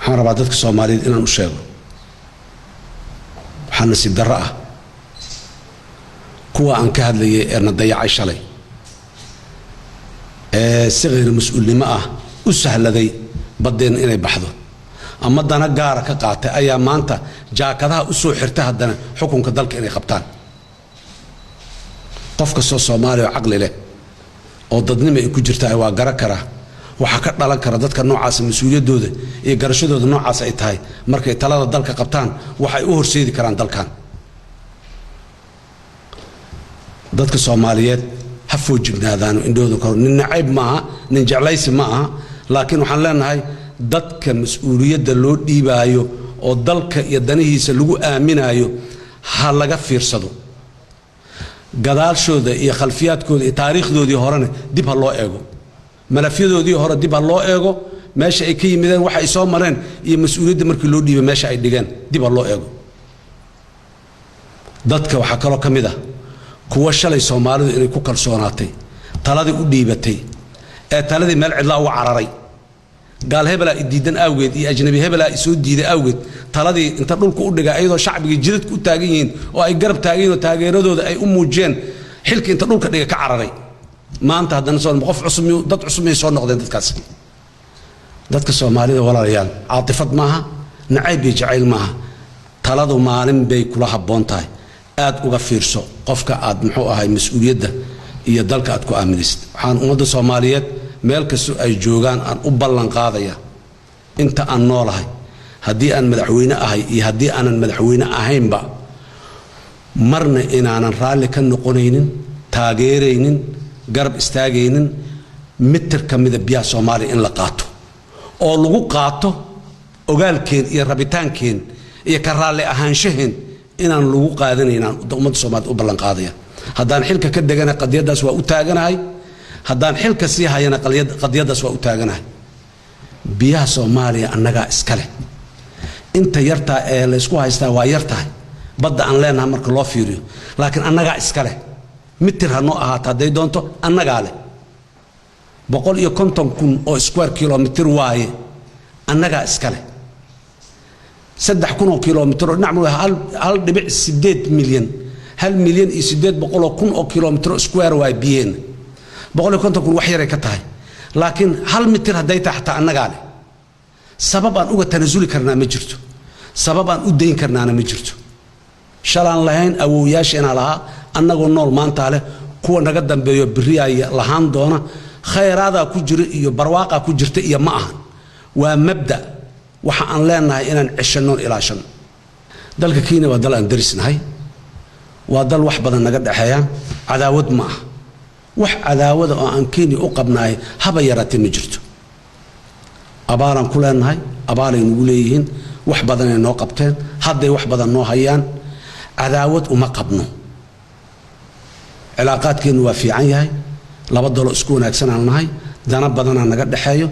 waxaan rabaa dadka Soomaaliyeed inaan u sheego waxaan nasiib darro ah kuwa aan ka hadlayay ee na dayacay shalay si غير mas'uulnimo ah u sahladay badeen inay baxdo ama dana gaar ka qaatay ayaa maanta jaakadaha u soo xirtay haddana xukunka dalka inay qabtaan qofka Soomaali oo aqli leh oo dadnimo ay ku jirtaa waa garan kara waxa ka dhalan kara dadka noocaas mas'uuliyadooda iyo garashadooda noocaas ay tahay markay talada dalka qabtaan waxay u horseedi karaan dalkan dadka Soomaaliyeed ha foojignaadaan indhooda kor nin nacayb maaha nin jeclaysi maaha laakiin waxaan leenahay dadka mas'uuliyadda loo dhiibaayo oo dalka iyo danihiisa lagu aaminayo ha laga fiirsado gadaalshooda iyo khalfiyaadkooda iyo taariikhdoodii horena dib ha loo eego malafyadoodii hore dib ha loo eego meesha ay ka yimideen waxa ay soo mareen iyo mas'uuliyadda markii loo dhiibay meesha ay dhigeen dib ha loo eego dadka waxa kale oo kamid ah kuwa shalay Soomaalidu inay ku kalsoonaatay taladii u dhiibatay ee taladii meel cidla uga cararay قال هبلا إديدن أوجد أجنبي هبلا يسود ديد أوجد تلادي أنت دول كودة أيضا شعب جديد كتاجين وأي جرب تاجين وتاجين ردود أي موجين حلك أنت دول كده كعرري ما أنت هذا نصور مقف عصمي ضد عصمي صار نقدر نتكسر ضد الصومالي ولا ريال عاطفة معها نعيب يجعل معها تلادو معلم بي كلها بونتاي أد وغفير سو قفك أد محوها هاي مسؤولية ده يدلك أد كأمنيست عن أمد الصوماليات meel kasto ay joogan aan u ballan qaadaya inta aan noolahay hadii aan madaxweyne ahay iyo hadii aanan madaxweyne ahaynba marna inaanan raali ka noqonaynin taageeraynin garab istaagaynin mitir kamida biyaha Soomaaliya in la qaato oo lagu qaato ogaalkeen iyo rabitaankeen iyo ka raali ahaanshaheen inaan lagu qaadanaynin ummadda Soomaaliyeed u ballan qaadaya haddaan xilka ka degana qadiyadaas waa u taaganahay haddaan xilka sii hayana qadiyadaas waa u taaganahay biyaha Soomaaliya annaga iskale inta yarta ee la isku haystaa waa yartahay badda aan leenahay marka loo fiiriyo laakiin annaga iskale mitir hanoo ahaata haday doonto annaga leh 150,000 oo square kilometer waaye annaga iskale 3,000 kilometer nacmu 1.8 milyan 1 milyan iyo 800,000 oo kilometer square waa biyeen بقول لك أنت كل وحيرة كتاي لكن هل متر هديت حتى النجاة سببا أوجا تنزل كرنا مجرته سببا أودين كرنا أنا مجرته شلون لهين أو ياش أنا لها أنا قلنا المان تعالى كو نقدم برياء لهان دونا خير هذا كجر برواقة كجرت يا معه ومبدأ وحن لنا إن عشنون إلى عشان دلك كيني ودل أندرسنا هاي ودل وحبنا نقد حياة عداوة معه wax cadaawada oo aan keeni u qabnaay haba yaraatay ma jirto abaaran ku leenahay abaalay nagu leeyihiin wax badan ay noo qabteen hadday wax badan noo hayaan cadaawad uma qabno cilaaqaadkeenu waa fiican yahay laba dalo isku wanaagsan aan nahay dana badan aan naga dhaxeeyo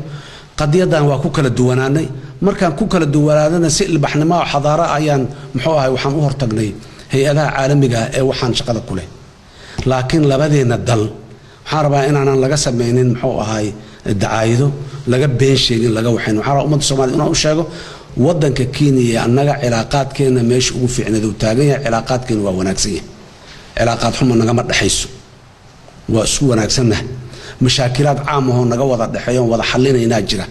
qadiyadan waa ku kala duwanaanay markaan ku kala duwanaadana si ilbaxnimo oo xadaara ayaan muxuu ahay waxaan u hortagnay hay'adaha caalamiga ee waxaan shaqada ku leh laakiin labadeena dal حربا إن أنا لقى سمعين محو هاي الدعايدو لقى بين شيء لقى وحين وحرب أمد الصومال أنا أشجع وضن ككيني النجا علاقات كنا مش وفي عندو تاجية علاقات كنا وناكسية علاقات هم النجا ما تحسوا وسوى ناكسنا مشاكلات عامة هون نجا وضع دحيان وضع حلنا يناجرة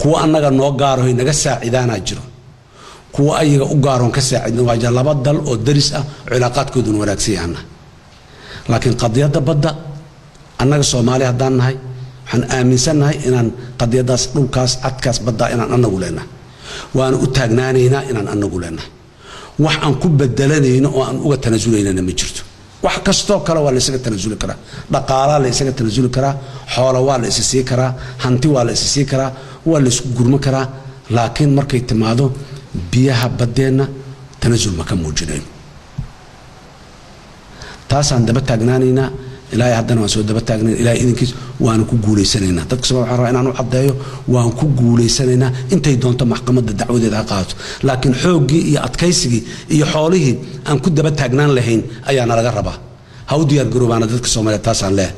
قوة النجا نوجاره النجا ساعدنا ناجرة قوة أي أجارهم كساعد نواجه لبضل أو درسة علاقات كدون وناكسية عنا لكن قضية بدأ أنا الصومالي هدان هاي حن آمن سنة هاي إن قضية داس لوكاس أتكاس بدأ إن أنا نقولنا وأنا أتجناني هنا إن أنا نقولنا وحن كوب بدلني هنا وأن أوجد تنزلين أنا مجرته وحكستو كلا ولا يسقط تنزل كلا دقارة لا يسقط تنزل كلا حولا ولا يسقط كلا هنتي ولا يسقط كلا ولا يسقط كلا لكن مركي تمادو بيها بدينا تنزل مكان موجودين تاس عند بتجناني هنا إلهي هدنا وسود بتاعنا إلهي إذن كيس وأنا كقولي سنينا تكسب الحرة إن أنا عضايو وأنا كقولي سنينا أنت يدون محكمة الدعوة ذا قاعد لكن حوجي يأتكيسجي يحاله أن كنت بتاعنا لهين أي أنا رجربه هودي الجروب أنا تكسب ما تاسع له